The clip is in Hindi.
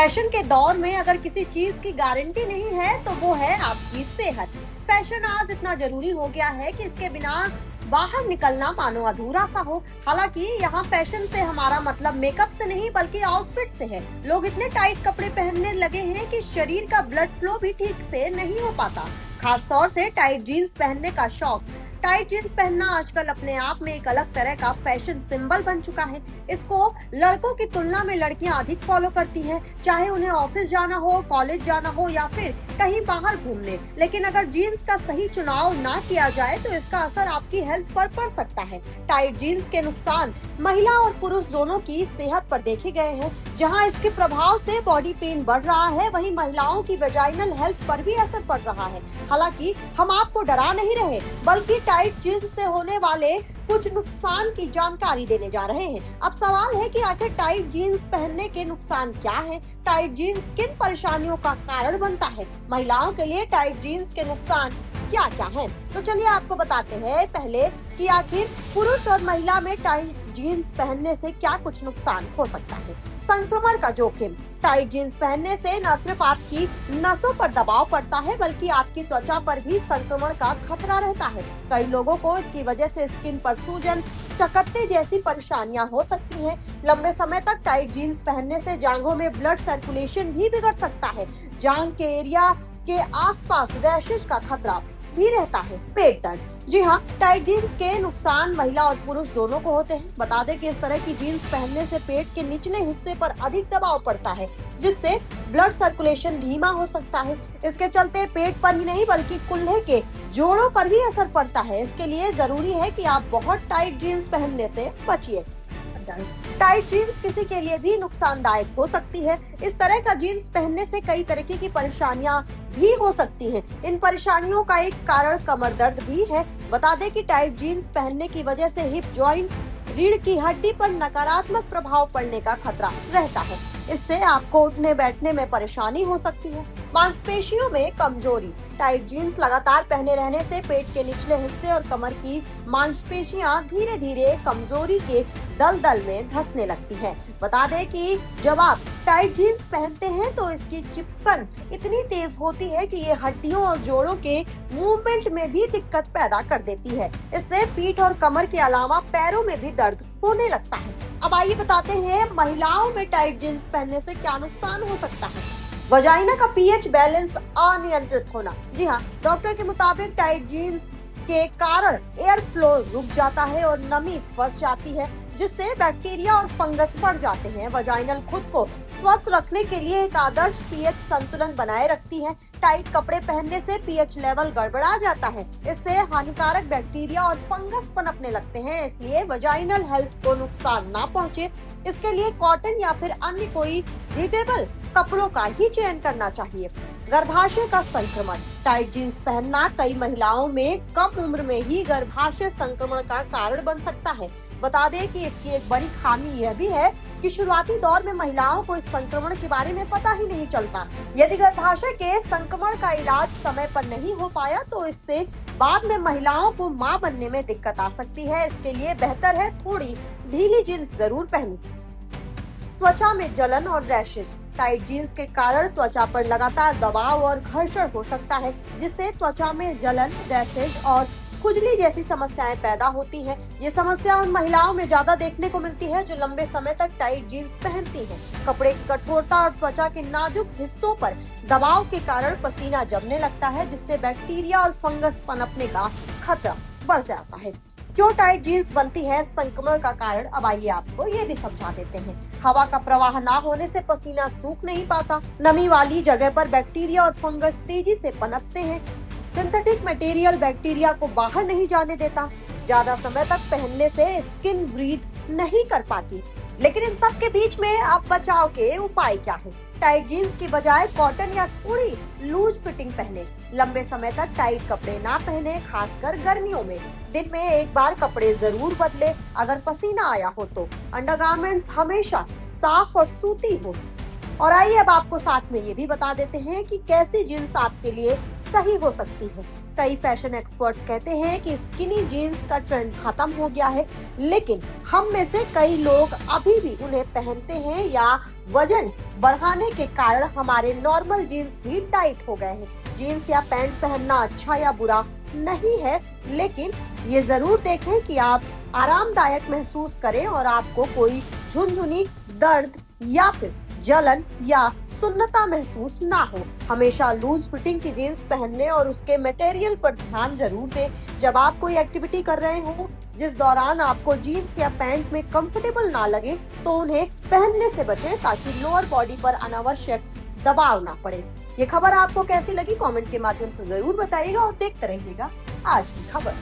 फैशन के दौर में अगर किसी चीज की गारंटी नहीं है तो वो है आपकी सेहत। फैशन आज इतना जरूरी हो गया है कि इसके बिना बाहर निकलना मानो अधूरा सा हो। हालांकि यहाँ फैशन से हमारा मतलब मेकअप से नहीं बल्कि आउटफिट से है। लोग इतने टाइट कपड़े पहनने लगे हैं कि शरीर का ब्लड फ्लो भी ठीक से नहीं हो पाता। खास तौर से टाइट जीन्स पहनने का शौक। टाइट जीन्स पहनना आजकल अपने आप में एक अलग तरह का फैशन सिंबल बन चुका है। इसको लड़कों की तुलना में लड़कियां अधिक फॉलो करती हैं, चाहे उन्हें ऑफिस जाना हो, कॉलेज जाना हो या फिर कहीं बाहर घूमने। लेकिन अगर जीन्स का सही चुनाव ना किया जाए तो इसका असर आपकी हेल्थ पर पड़ सकता है। टाइट जीन्स के नुकसान महिला और पुरुष दोनों की सेहत पर देखे गए हैं। जहां इसके प्रभाव से बॉडी पेन बढ़ रहा है, वहीं महिलाओं की वेजाइनल हेल्थ पर भी असर पड़ रहा है। हालांकि हम आपको डरा नहीं रहे, बल्कि टाइट जीन्स से होने वाले कुछ नुकसान की जानकारी देने जा रहे हैं। अब सवाल है कि आखिर टाइट जीन्स पहनने के नुकसान क्या है? टाइट जीन्स किन परेशानियों का कारण बनता है? महिलाओं के लिए टाइट जीन्स के नुकसान क्या क्या हैं? तो चलिए आपको बताते हैं पहले कि आखिर पुरुष और महिला में टाइट जीन्स पहनने से क्या कुछ नुकसान हो सकता है। संक्रमण का जोखिम। टाइट जीन्स पहनने से न सिर्फ आपकी नसों पर दबाव पड़ता है बल्कि आपकी त्वचा पर भी संक्रमण का खतरा रहता है। कई लोगों को इसकी वजह से स्किन पर सूजन, चकत्ते जैसी परेशानियां हो सकती हैं। लंबे समय तक टाइट जीन्स पहनने से जांघों में ब्लड सर्कुलेशन भी बिगड़ सकता है। जांघ के एरिया के आसपास रैशेज का खतरा भी रहता है। पेट दर्द। जी हाँ, टाइट जीन्स के नुकसान महिला और पुरुष दोनों को होते हैं। बता दें कि इस तरह की जीन्स पहनने से पेट के निचले हिस्से पर अधिक दबाव पड़ता है, जिससे ब्लड सर्कुलेशन धीमा हो सकता है। इसके चलते पेट पर ही नहीं बल्कि कुल्हे के जोड़ों पर भी असर पड़ता है। इसके लिए जरूरी है कि आप बहुत टाइट जीन्स पहनने से बचिए। टाइट जीन्स किसी के लिए भी नुकसानदायक हो सकती है। इस तरह का जीन्स पहनने से कई तरीके की परेशानियां भी हो सकती हैं। इन परेशानियों का एक कारण कमर दर्द भी है। बता दें कि टाइट जीन्स पहनने की वजह से हिप जॉइंट, रीढ़ की हड्डी पर नकारात्मक प्रभाव पड़ने का खतरा रहता है। इससे आपको उठने बैठने में परेशानी हो सकती है। मांसपेशियों में कमजोरी। टाइट जीन्स लगातार पहने रहने से पेट के निचले हिस्से और कमर की मांसपेशियां धीरे धीरे कमजोरी के दलदल में धंसने लगती हैं। बता दें कि जब आप टाइट जीन्स पहनते हैं तो इसकी चिपकन इतनी तेज होती है कि ये हड्डियों और जोड़ों के मूवमेंट में भी दिक्कत पैदा कर देती है। इससे पीठ और कमर के अलावा पैरों में भी दर्द होने लगता है। अब आइए बताते हैं महिलाओं में टाइट जीन्स पहनने से क्या नुकसान हो सकता है। वजाइना का पीएच बैलेंस अनियंत्रित होना। जी हाँ, डॉक्टर के मुताबिक टाइट जीन्स के कारण एयर फ्लो रुक जाता है और नमी फंस जाती है, जिससे बैक्टीरिया और फंगस बढ़ जाते हैं। वजाइनल खुद को स्वस्थ रखने के लिए एक आदर्श पीएच संतुलन बनाए रखती है। टाइट कपड़े पहनने से पीएच लेवल गड़बड़ा जाता है। इससे हानिकारक बैक्टीरिया और फंगस पनपने लगते हैं। इसलिए वजाइनल हेल्थ को नुकसान ना पहुंचे, इसके लिए कॉटन या फिर अन्य कोई ब्रीदेबल कपड़ों का ही चयन करना चाहिए। गर्भाशय का संक्रमण। टाइट जीन्स पहनना कई महिलाओं में कम उम्र में ही गर्भाशय संक्रमण का कारण बन सकता है। बता दें कि इसकी एक बड़ी खामी यह भी है कि शुरुआती दौर में महिलाओं को इस संक्रमण के बारे में पता ही नहीं चलता। यदि गर्भाशय के संक्रमण का इलाज समय पर नहीं हो पाया तो इससे बाद में महिलाओं को मां बनने में दिक्कत आ सकती है। इसके लिए बेहतर है थोड़ी ढीली जीन्स जरूर पहनी। त्वचा में जलन और रैशेज। टाइट जीन्स के कारण त्वचा पर लगातार दबाव और घर्षण हो सकता है, जिससे त्वचा में जलन, रैशेज और खुजली जैसी समस्याएं पैदा होती हैं। ये समस्या उन महिलाओं में ज्यादा देखने को मिलती है जो लंबे समय तक टाइट जीन्स पहनती हैं। कपड़े की कठोरता और त्वचा के नाजुक हिस्सों पर दबाव के कारण पसीना जमने लगता है, जिससे बैक्टीरिया और फंगस पनपने का खतरा बढ़ जाता है। क्यों टाइट जीन्स बनती है संक्रमण का कारण? अब आइए आपको ये भी समझा देते हैं। हवा का प्रवाह ना होने से पसीना सूख नहीं पाता। नमी वाली जगह पर बैक्टीरिया और फंगस तेजी से पनपते हैं। सिंथेटिक मटेरियल बैक्टीरिया को बाहर नहीं जाने देता। ज्यादा समय तक पहनने से स्किन ब्रीथ नहीं कर पाती। लेकिन इन सब के बीच में अब बचाव के उपाय क्या है? टाइट जीन्स की बजाय कॉटन या थोड़ी लूज फिटिंग पहने। लंबे समय तक टाइट कपड़े ना पहने, खासकर गर्मियों में। दिन में एक बार कपड़े जरूर बदले अगर पसीना आया हो तो। अंडरगारमेंट्स हमेशा साफ और सूती हो। और आइए अब आपको साथ में ये भी बता देते हैं कि कैसी जीन्स आपके लिए सही हो सकती है। कई फैशन एक्सपर्ट्स कहते हैं कि स्किनी जीन्स का ट्रेंड खत्म हो गया है, लेकिन हम में से कई लोग अभी भी उन्हें पहनते हैं या वजन बढ़ाने के कारण हमारे नॉर्मल जीन्स भी टाइट हो गए हैं। जीन्स या पैंट पहनना अच्छा या बुरा नहीं है, लेकिन ये जरूर देखें कि आप आरामदायक महसूस करें और आपको कोई झुनझुनी, दर्द या फिर जलन या सुन्नता महसूस ना हो। हमेशा लूज फिटिंग की जीन्स पहनने और उसके मटेरियल पर ध्यान जरूर दें। जब आप कोई एक्टिविटी कर रहे हो जिस दौरान आपको जीन्स या पैंट में कंफर्टेबल ना लगे, तो उन्हें पहनने से बचें ताकि लोअर बॉडी पर अनावश्यक दबाव ना पड़े। ये खबर आपको कैसी लगी कमेंट के माध्यम से जरूर बताइएगा और देखते रहिएगा आज की खबर।